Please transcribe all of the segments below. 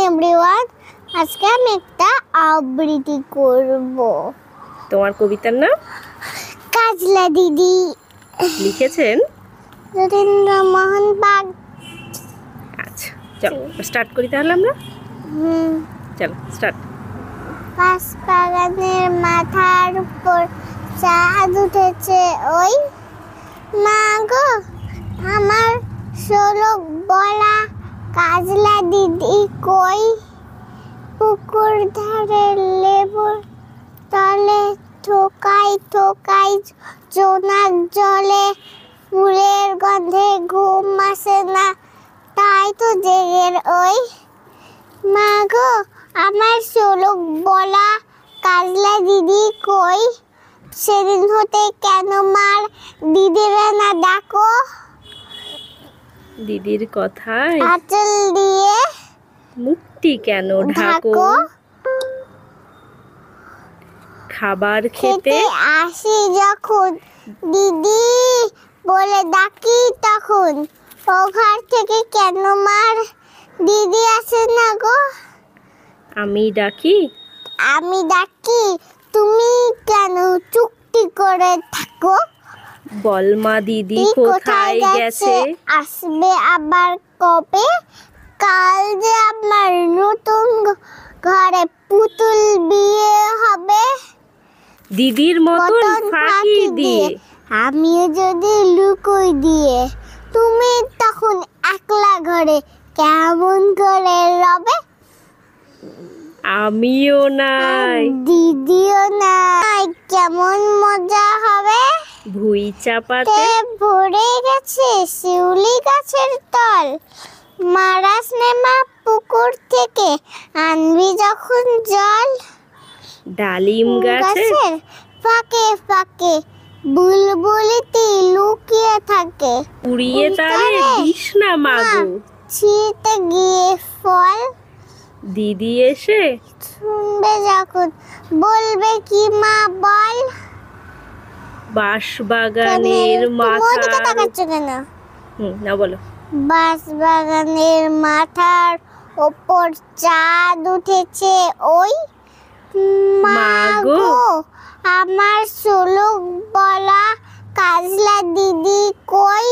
Everyone, আজকে আমি একটা আবৃত্তি করব। তোমার কবিতার নাম? কাজলা দিদি। লিখেছেন যতীন্দ্রমোহন বাগ। আচ্ছা, চলো স্টার্ট করি তাহলে আমরা। চলো স্টার্ট। পাশ বাগানের মাথার উপর চাঁদ উঠেছে, ওই মা গো আমার শোলক বলা কাজলা দিদি কই? পুকুর ধারে লেবুর তলে ঠোকাই ঠোকাই জোনাক জলে, ফুলের গন্ধে ঘুম আসে না, তাই তো জেগের ওই মা গো আমার শোলক বলা কাজলা দিদি কই? সেদিন হতে কেন মার দিদিরা না ডাকো? দিদির কথায় আঁচল দিয়ে মুখটি কেন ঢাকো? খাবার খেতে আসি যখন দিদি বলে ডাকি তখন ও ঘর থেকে কেন মার দিদি আসে না গো? আমি ডাকি তুমি কেন চুক্তি করে থাকো? বলমা দিদি কোথায় গেছে? আসবে আবার কবে? কাল যে আমার নতুন ঘরে পুতুল বিয়ে হবে, দিদির মতন ফাঁকি দিয়ে আমিও যদি লুকোই দিয়ে, তুমি তখন একলা ঘরে কেমন করে রবে? আমিও নাই দিদিও নাই, কেমন মজা হবে? ভুই চাপাতে ভরে গেছে শিউলি গাছের তল, মারাস নেমা পুকুর থেকে আনবি যখন জল, ডালিম গাছের ফাঁকে ফাঁকে বুলবুলিতে লুকিয়ে থাকে, পুড়িয়ে তারে দিস না মাগো। ছিঁড়তে গিয়ে ফল দিদি এসে শুনবে যখন বলবে কি মা বল? বাঁশবাগানের মাথার কেন? না বলো। বাঁশবাগানের মাথার ওপর চাঁদ উঠেছে, ওই মা গো আমার শোলক বলা কাজলা দিদি কই?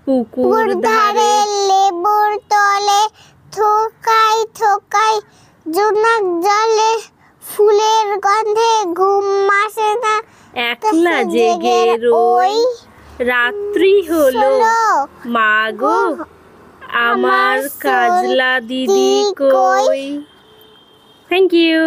পুকুর ধারে লেবুর তলে ঠোকাই ঠোকাই জোনাক জলে, ফুলের গন্ধে ঘুম আসে না, একলা জেগে রই, রাত্রি হলো মা গো আমার কাজলা দিদি কই? Thank you.